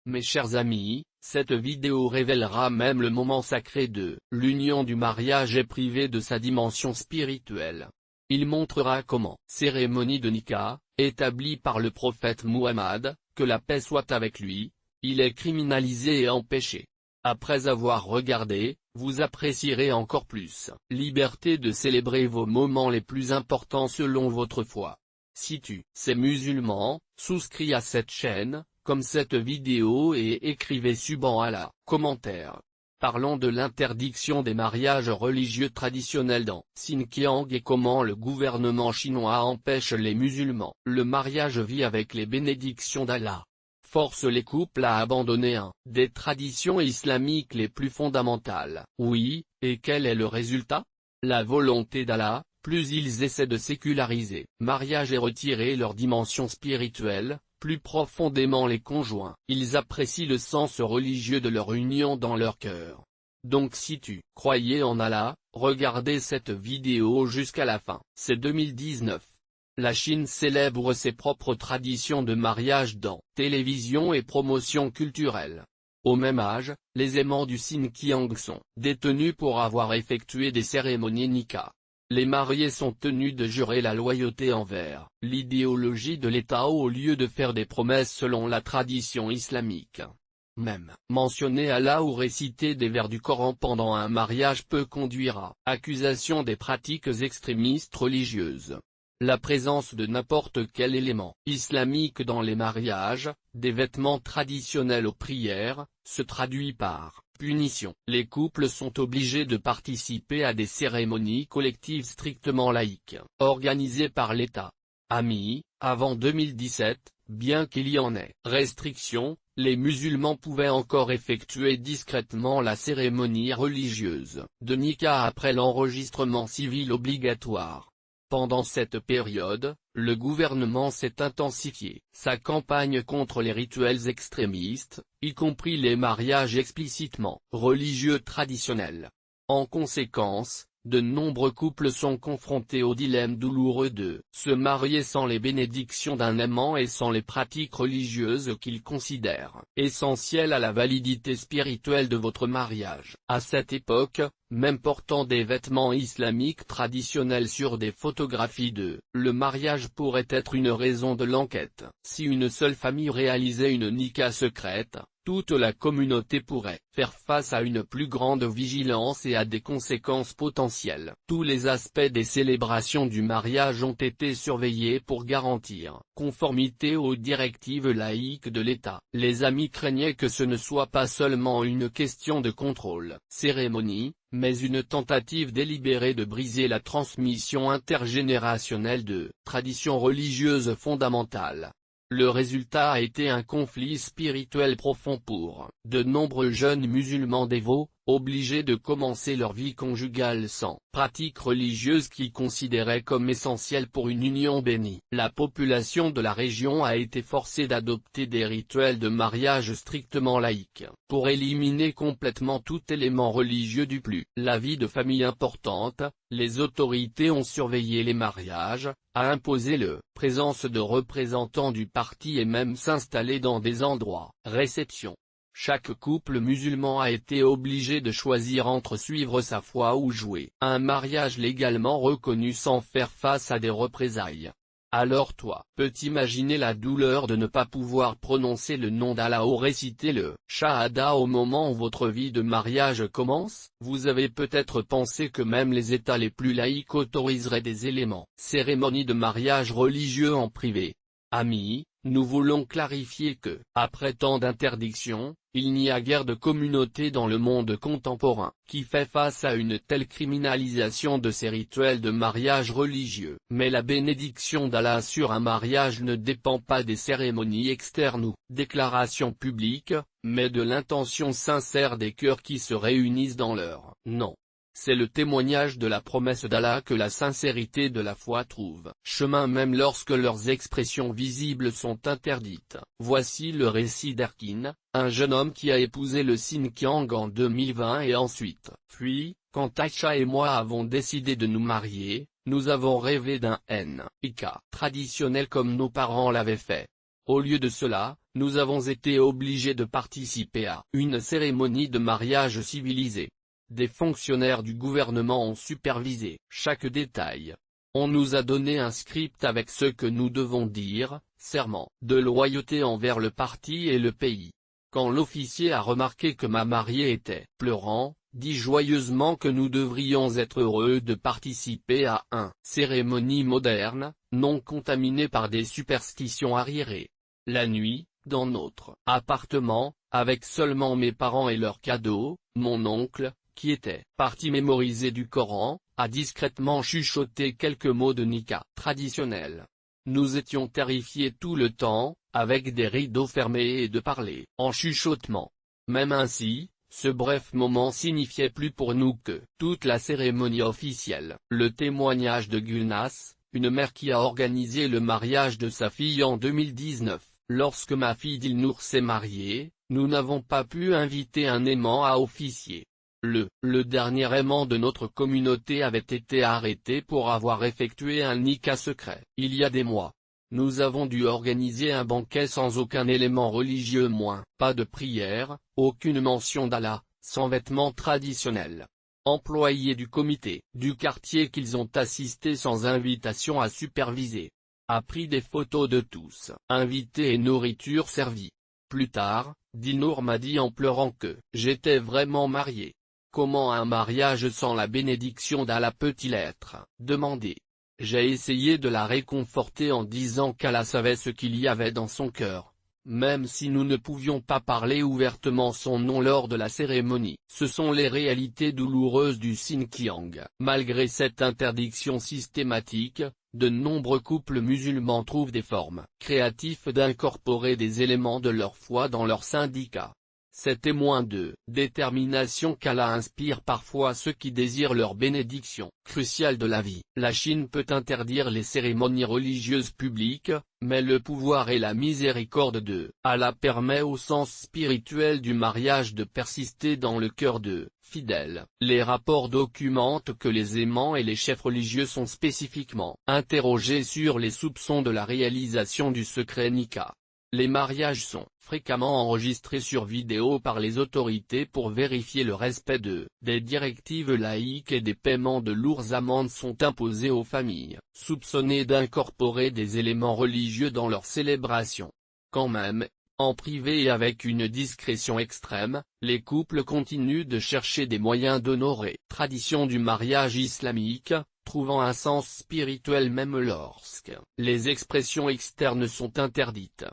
Mes chers amis, cette vidéo révélera même le moment sacré de l'union du mariage est privée de sa dimension spirituelle. Il montrera comment cérémonie de Nikah, établie par le prophète Muhammad, que la paix soit avec lui, il est criminalisé et empêché. Après avoir regardé, vous apprécierez encore plus liberté de célébrer vos moments les plus importants selon votre foi. Si tu es musulman, souscris à cette chaîne, comme cette vidéo et écrivez suban à la commentaire. Parlons de l'interdiction des mariages religieux traditionnels dans Xinjiang et comment le gouvernement chinois empêche les musulmans. Le mariage vit avec les bénédictions d'Allah. Force les couples à abandonner un des traditions islamiques les plus fondamentales. Oui, et quel est le résultat? La volonté d'Allah, plus ils essaient de séculariser mariage et retirer leur dimension spirituelle, plus profondément les conjoints, ils apprécient le sens religieux de leur union dans leur cœur. Donc si tu croyais en Allah, regardez cette vidéo jusqu'à la fin. C'est 2019. La Chine célèbre ses propres traditions de mariage dans télévision et promotion culturelle. Au même âge, les aimants du Xinjiang sont détenus pour avoir effectué des cérémonies Nikah. Les mariés sont tenus de jurer la loyauté envers l'idéologie de l'État au lieu de faire des promesses selon la tradition islamique. Même mentionner Allah ou réciter des vers du Coran pendant un mariage peut conduire à accusation des pratiques extrémistes religieuses. La présence de n'importe quel élément islamique dans les mariages, des vêtements traditionnels aux prières, se traduit par punition. Les couples sont obligés de participer à des cérémonies collectives strictement laïques, organisées par l'État. Amis, avant 2017, bien qu'il y en ait restrictions, les musulmans pouvaient encore effectuer discrètement la cérémonie religieuse de Nikah après l'enregistrement civil obligatoire. Pendant cette période, le gouvernement s'est intensifié sa campagne contre les rituels extrémistes, y compris les mariages explicitement religieux traditionnels. En conséquence, de nombreux couples sont confrontés au dilemme douloureux de se marier sans les bénédictions d'un aimant et sans les pratiques religieuses qu'ils considèrent essentielles à la validité spirituelle de votre mariage. À cette époque, même portant des vêtements islamiques traditionnels sur des photographies de le mariage pourrait être une raison de l'enquête. Si une seule famille réalisait une nikah secrète, toute la communauté pourrait faire face à une plus grande vigilance et à des conséquences potentielles. Tous les aspects des célébrations du mariage ont été surveillés pour garantir conformité aux directives laïques de l'État. Les amis craignaient que ce ne soit pas seulement une question de contrôle, cérémonie, mais une tentative délibérée de briser la transmission intergénérationnelle de traditions religieuses fondamentales. Le résultat a été un conflit spirituel profond pour de nombreux jeunes musulmans dévots, obligés de commencer leur vie conjugale sans pratique religieuse qu'ils considéraient comme essentielle pour une union bénie. La population de la région a été forcée d'adopter des rituels de mariage strictement laïques, pour éliminer complètement tout élément religieux du plus. La vie de famille importante, les autorités ont surveillé les mariages, a imposé la présence de représentants du parti et même s'installer dans des endroits réception. Chaque couple musulman a été obligé de choisir entre suivre sa foi ou jouer un mariage légalement reconnu sans faire face à des représailles. Alors toi, peux imaginer la douleur de ne pas pouvoir prononcer le nom d'Allah ou réciter le Shahada au moment où votre vie de mariage commence? Vous avez peut-être pensé que même les États les plus laïques autoriseraient des éléments cérémonies de mariage religieux en privé. Amis, nous voulons clarifier que, après tant d'interdictions, il n'y a guère de communauté dans le monde contemporain qui fait face à une telle criminalisation de ces rituels de mariage religieux. Mais la bénédiction d'Allah sur un mariage ne dépend pas des cérémonies externes ou déclarations publiques, mais de l'intention sincère des cœurs qui se réunissent dans leur nom. C'est le témoignage de la promesse d'Allah que la sincérité de la foi trouve chemin même lorsque leurs expressions visibles sont interdites. Voici le récit d'Erkin, un jeune homme qui a épousé le Xinjiang en 2020 et ensuite fui. Quand Aïcha et moi avons décidé de nous marier, nous avons rêvé d'un nikah traditionnel comme nos parents l'avaient fait. Au lieu de cela, nous avons été obligés de participer à une cérémonie de mariage civilisée. Des fonctionnaires du gouvernement ont supervisé chaque détail. On nous a donné un script avec ce que nous devons dire, serment de loyauté envers le parti et le pays. Quand l'officier a remarqué que ma mariée était pleurant, dit joyeusement que nous devrions être heureux de participer à une cérémonie moderne, non contaminée par des superstitions arriérées. La nuit, dans notre appartement, avec seulement mes parents et leurs cadeaux, mon oncle, qui était parti mémoriser du Coran, a discrètement chuchoté quelques mots de nikah traditionnels. Nous étions terrifiés tout le temps, avec des rideaux fermés et de parler en chuchotement. Même ainsi, ce bref moment signifiait plus pour nous que toute la cérémonie officielle. Le témoignage de Gulnas, une mère qui a organisé le mariage de sa fille en 2019. Lorsque ma fille Dilnour s'est mariée, nous n'avons pas pu inviter un aimant à officier. Le dernier aimant de notre communauté avait été arrêté pour avoir effectué un nikah secret, il y a des mois. Nous avons dû organiser un banquet sans aucun élément religieux pas de prière, aucune mention d'Allah, sans vêtements traditionnels. Employés du comité, du quartier qu'ils ont assisté sans invitation à superviser. A pris des photos de tous, invités et nourriture servie. Plus tard, Dilnour m'a dit en pleurant que j'étais vraiment marié. Comment un mariage sans la bénédiction d'Allah peut-il être demandé? J'ai essayé de la réconforter en disant qu'Allah savait ce qu'il y avait dans son cœur. Même si nous ne pouvions pas parler ouvertement son nom lors de la cérémonie. Ce sont les réalités douloureuses du Xinjiang. Malgré cette interdiction systématique, de nombreux couples musulmans trouvent des formes créatives d'incorporer des éléments de leur foi dans leur syndicat. Ces témoins de détermination qu'Allah inspire parfois ceux qui désirent leur bénédiction cruciale de la vie. La Chine peut interdire les cérémonies religieuses publiques, mais le pouvoir et la miséricorde de Allah permet au sens spirituel du mariage de persister dans le cœur de fidèles. Les rapports documentent que les aimants et les chefs religieux sont spécifiquement interrogés sur les soupçons de la réalisation du secret nikah. Les mariages sont fréquemment enregistrés sur vidéo par les autorités pour vérifier le respect des directives laïques et des paiements de lourdes amendes sont imposés aux familles soupçonnées d'incorporer des éléments religieux dans leurs célébrations. Quand même, en privé et avec une discrétion extrême, les couples continuent de chercher des moyens d'honorer la tradition du mariage islamique, trouvant un sens spirituel même lorsque les expressions externes sont interdites.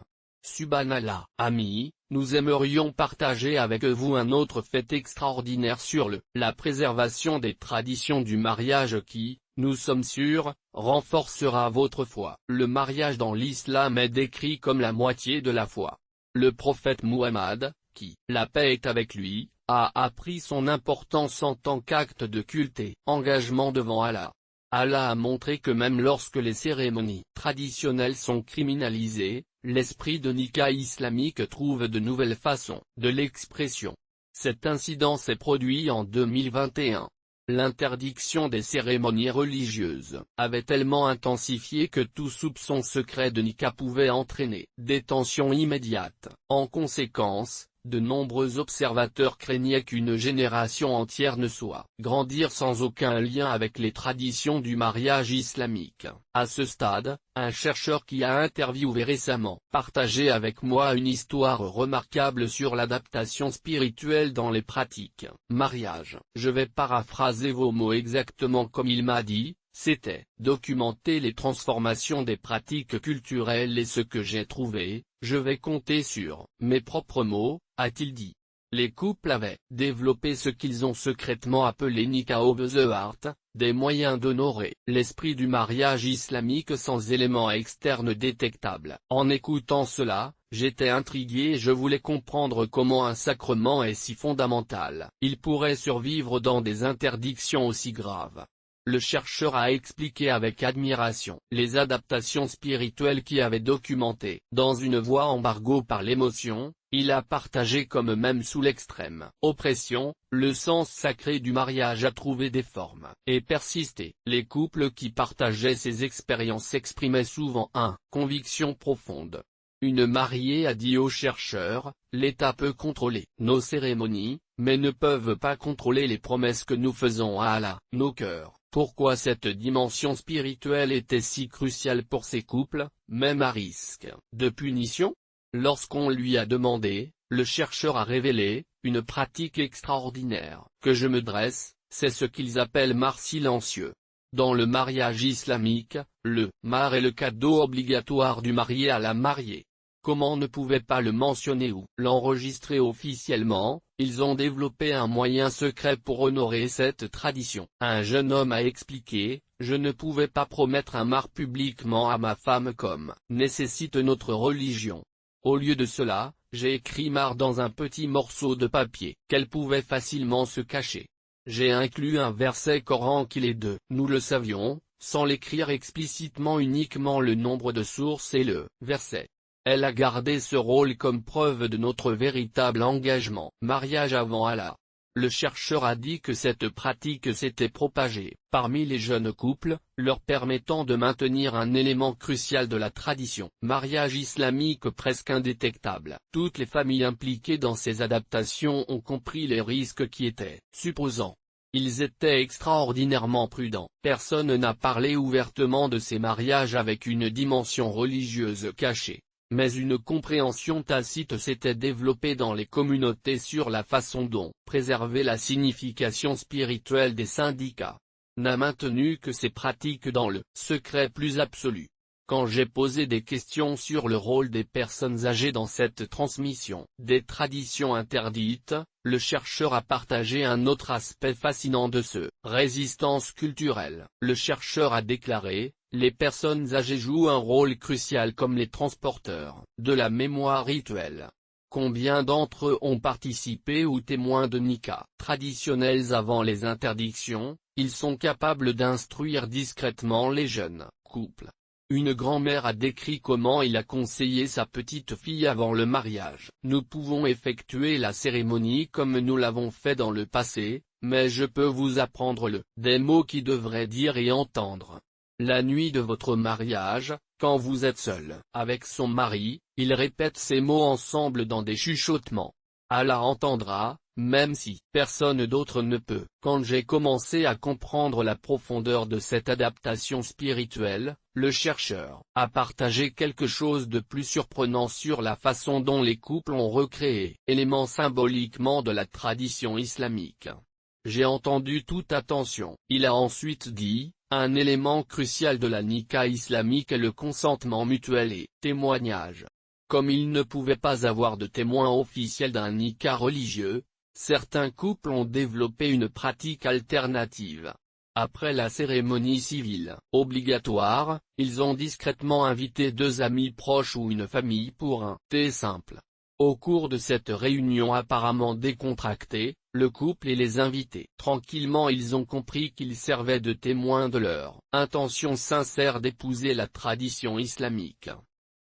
Subhanallah. Amis, nous aimerions partager avec vous un autre fait extraordinaire sur la préservation des traditions du mariage qui, nous sommes sûrs, renforcera votre foi. Le mariage dans l'islam est décrit comme la moitié de la foi. Le prophète Muhammad, qui, la paix est avec lui, a appris son importance en tant qu'acte de culte et engagement devant Allah. Allah a montré que même lorsque les cérémonies traditionnelles sont criminalisées, l'esprit de nikah islamique trouve de nouvelles façons de l'expression. Cet incident s'est produit en 2021. L'interdiction des cérémonies religieuses avait tellement intensifié que tout soupçon secret de nikah pouvait entraîner des tensions immédiates. En conséquence, de nombreux observateurs craignaient qu'une génération entière ne soit grandir sans aucun lien avec les traditions du mariage islamique. À ce stade, un chercheur qui a interviewé récemment partagé avec moi une histoire remarquable sur l'adaptation spirituelle dans les pratiques mariage. Je vais paraphraser vos mots exactement comme il m'a dit. C'était documenter les transformations des pratiques culturelles et ce que j'ai trouvé, je vais compter sur mes propres mots, a-t-il dit. Les couples avaient développé ce qu'ils ont secrètement appelé nikah of the heart, des moyens d'honorer l'esprit du mariage islamique sans éléments externes détectables. En écoutant cela, j'étais intrigué et je voulais comprendre comment un sacrement est si fondamental. Il pourrait survivre dans des interdictions aussi graves. Le chercheur a expliqué avec admiration les adaptations spirituelles qui avaient documenté. Dans une voie embargo par l'émotion, il a partagé comme même sous l'extrême oppression, le sens sacré du mariage a trouvé des formes et persisté. Les couples qui partageaient ces expériences exprimaient souvent une conviction profonde. Une mariée a dit aux chercheurs, l'État peut contrôler nos cérémonies, mais ne peuvent pas contrôler les promesses que nous faisons à Allah, nos cœurs. Pourquoi cette dimension spirituelle était si cruciale pour ces couples, même à risque de punition? Lorsqu'on lui a demandé, le chercheur a révélé, une pratique extraordinaire, que je me dresse, c'est ce qu'ils appellent mar silencieux. Dans le mariage islamique, le mar est le cadeau obligatoire du marié à la mariée. Comment ne pouvait pas le mentionner ou l'enregistrer officiellement? Ils ont développé un moyen secret pour honorer cette tradition. Un jeune homme a expliqué, je ne pouvais pas promettre un mar publiquement à ma femme comme nécessite notre religion. Au lieu de cela, j'ai écrit mar dans un petit morceau de papier, qu'elle pouvait facilement se cacher. J'ai inclus un verset Coran qui les deux. Nous le savions, sans l'écrire explicitement, uniquement le nombre de sources et le verset. Elle a gardé ce rôle comme preuve de notre véritable engagement. Mariage avant Allah. Le chercheur a dit que cette pratique s'était propagée parmi les jeunes couples, leur permettant de maintenir un élément crucial de la tradition. Mariage islamique presque indétectable. Toutes les familles impliquées dans ces adaptations ont compris les risques qui étaient supposants. Ils étaient extraordinairement prudents. Personne n'a parlé ouvertement de ces mariages avec une dimension religieuse cachée. Mais une compréhension tacite s'était développée dans les communautés sur la façon dont préserver la signification spirituelle des syndicats. N'a maintenu que ces pratiques dans le secret plus absolu. Quand j'ai posé des questions sur le rôle des personnes âgées dans cette transmission des traditions interdites, le chercheur a partagé un autre aspect fascinant de ce résistance culturelle. Le chercheur a déclaré, les personnes âgées jouent un rôle crucial comme les transporteurs de la mémoire rituelle. Combien d'entre eux ont participé ou témoins de nikah traditionnels avant les interdictions? Ils sont capables d'instruire discrètement les jeunes couples. Une grand-mère a décrit comment il a conseillé sa petite fille avant le mariage. Nous pouvons effectuer la cérémonie comme nous l'avons fait dans le passé, mais je peux vous apprendre des mots qui devraient dire et entendre. La nuit de votre mariage, quand vous êtes seul avec son mari, il répète ces mots ensemble dans des chuchotements. Allah entendra, même si personne d'autre ne peut. Quand j'ai commencé à comprendre la profondeur de cette adaptation spirituelle, le chercheur a partagé quelque chose de plus surprenant sur la façon dont les couples ont recréé, élément symboliquement de la tradition islamique. J'ai entendu toute attention. Il a ensuite dit, un élément crucial de la nikah islamique est le consentement mutuel et témoignage. Comme il ne pouvait pas avoir de témoin officiel d'un nikah religieux, certains couples ont développé une pratique alternative. Après la cérémonie civile obligatoire, ils ont discrètement invité deux amis proches ou une famille pour un thé simple. Au cours de cette réunion apparemment décontractée, le couple et les invités. Tranquillement ils ont compris qu'ils servaient de témoins de leur intention sincère d'épouser la tradition islamique.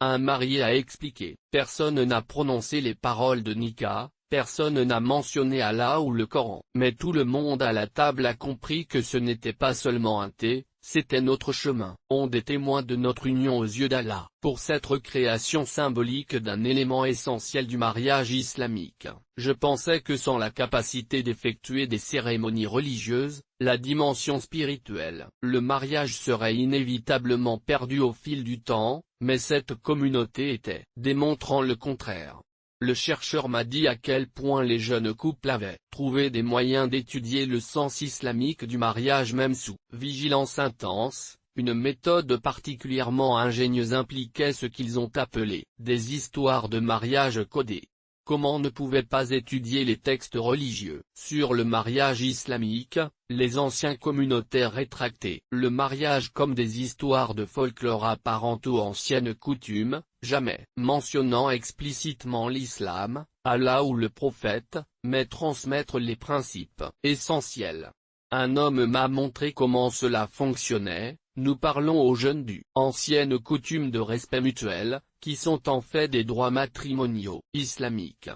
Un marié a expliqué, personne n'a prononcé les paroles de nikah, personne n'a mentionné Allah ou le Coran. Mais tout le monde à la table a compris que ce n'était pas seulement un thé, c'était notre chemin. On est témoins de notre union aux yeux d'Allah. Pour cette recréation symbolique d'un élément essentiel du mariage islamique, je pensais que sans la capacité d'effectuer des cérémonies religieuses, la dimension spirituelle, le mariage serait inévitablement perdu au fil du temps, mais cette communauté était démontrant le contraire. Le chercheur m'a dit à quel point les jeunes couples avaient trouvé des moyens d'étudier le sens islamique du mariage même sous vigilance intense. Une méthode particulièrement ingénieuse impliquait ce qu'ils ont appelé des histoires de mariage codées. Comment ne pouvait pas étudier les textes religieux sur le mariage islamique, les anciens communautaires rétractaient le mariage comme des histoires de folklore apparent aux anciennes coutumes, jamais mentionnant explicitement l'islam, Allah ou le prophète, mais transmettre les principes essentiels. Un homme m'a montré comment cela fonctionnait. Nous parlons aux jeunes du anciennes coutumes de respect mutuel, qui sont en fait des droits matrimoniaux islamiques.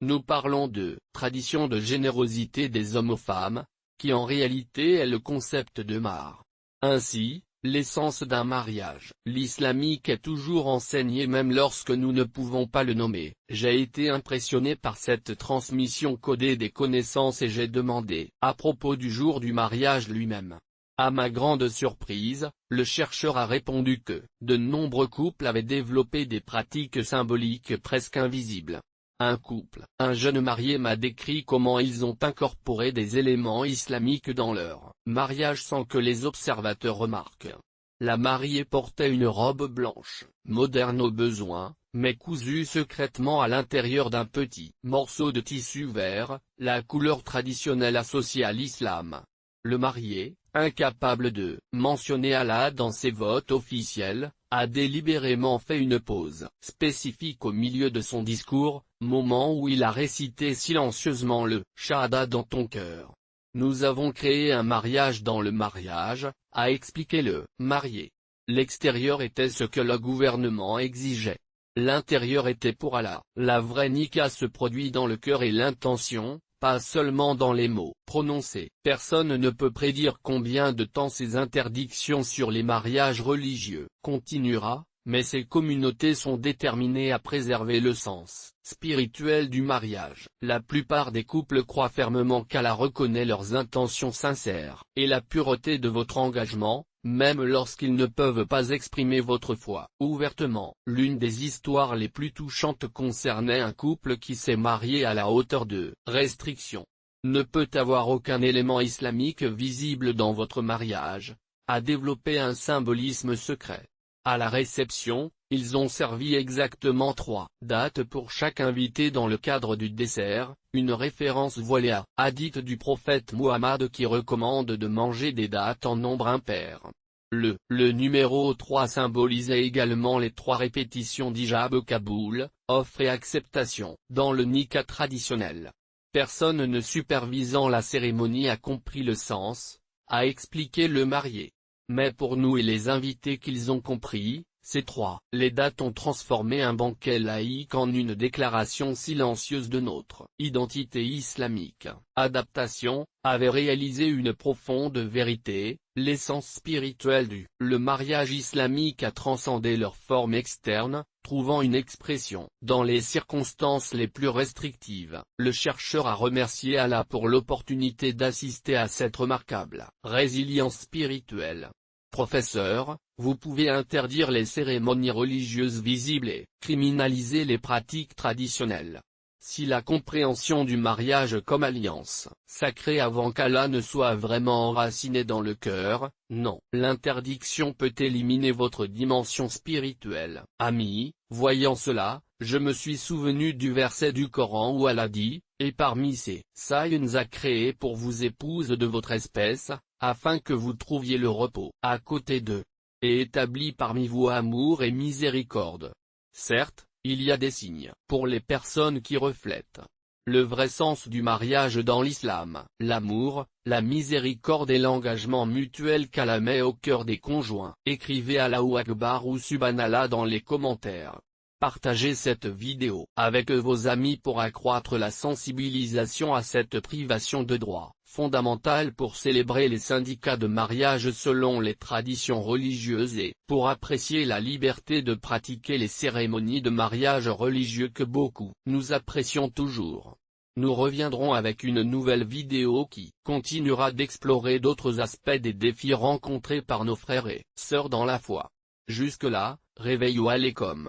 Nous parlons de tradition de générosité des hommes aux femmes, qui en réalité est le concept de mar. Ainsi, L'essence d'un mariage. L'islamique est toujours enseignée même lorsque nous ne pouvons pas le nommer. J'ai été impressionné par cette transmission codée des connaissances et j'ai demandé, à propos du jour du mariage lui-même. À ma grande surprise, le chercheur a répondu que, de nombreux couples avaient développé des pratiques symboliques presque invisibles. Un jeune marié m'a décrit comment ils ont incorporé des éléments islamiques dans leur mariage sans que les observateurs remarquent. La mariée portait une robe blanche, moderne au besoin, mais cousue secrètement à l'intérieur d'un petit morceau de tissu vert, la couleur traditionnelle associée à l'islam. Le marié, incapable de mentionner Allah dans ses votes officiels, a délibérément fait une pause spécifique au milieu de son discours, moment où il a récité silencieusement le « Shahada dans ton cœur ». Nous avons créé un mariage dans le mariage, a expliqué le marié. L'extérieur était ce que le gouvernement exigeait. L'intérieur était pour Allah. La vraie nikah se produit dans le cœur et l'intention, pas seulement dans les mots prononcés. Personne ne peut prédire combien de temps ces interdictions sur les mariages religieux continuera, mais ces communautés sont déterminées à préserver le sens spirituel du mariage. La plupart des couples croient fermement qu'Allah reconnaît leurs intentions sincères, et la pureté de votre engagement, même lorsqu'ils ne peuvent pas exprimer votre foi ouvertement. L'une des histoires les plus touchantes concernait un couple qui s'est marié à la hauteur de restrictions. Ne peut avoir aucun élément islamique visible dans votre mariage, a développé un symbolisme secret. À la réception, ils ont servi exactement 3 dates pour chaque invité dans le cadre du dessert, une référence voilée à hadith du prophète Muhammad qui recommande de manger des dates en nombre impair. Le numéro 3 symbolisait également les 3 répétitions d'Hijab Kaboul, offre et acceptation, dans le nikah traditionnel. Personne ne supervisant la cérémonie a compris le sens, a expliqué le marié. Mais pour nous et les invités qu'ils ont compris, ces 3 les dates ont transformé un banquet laïque en une déclaration silencieuse de notre identité islamique. Adaptation, avait réalisé une profonde vérité, l'essence spirituelle le mariage islamique a transcendé leur forme externe, trouvant une expression dans les circonstances les plus restrictives. Le chercheur a remercié Allah pour l'opportunité d'assister à cette remarquable résilience spirituelle. Professeur, vous pouvez interdire les cérémonies religieuses visibles et criminaliser les pratiques traditionnelles. Si la compréhension du mariage comme alliance sacrée avant qu'Allah ne soit vraiment enracinée dans le cœur, non. L'interdiction peut éliminer votre dimension spirituelle. Ami, voyant cela, je me suis souvenu du verset du Coran où Allah dit, et parmi ces signes a créé pour vous épouses de votre espèce, afin que vous trouviez le repos à côté d'eux, et établi parmi vous amour et miséricorde. Certes, il y a des signes pour les personnes qui reflètent le vrai sens du mariage dans l'islam, l'amour, la miséricorde et l'engagement mutuel qu'Allah met au cœur des conjoints. Écrivez Allahu Akbar ou Subhanallah dans les commentaires. Partagez cette vidéo avec vos amis pour accroître la sensibilisation à cette privation de droits fondamentale pour célébrer les syndicats de mariage selon les traditions religieuses et pour apprécier la liberté de pratiquer les cérémonies de mariage religieux que beaucoup nous apprécions toujours. Nous reviendrons avec une nouvelle vidéo qui continuera d'explorer d'autres aspects des défis rencontrés par nos frères et sœurs dans la foi. Jusque-là, réveillez-vous alaikum.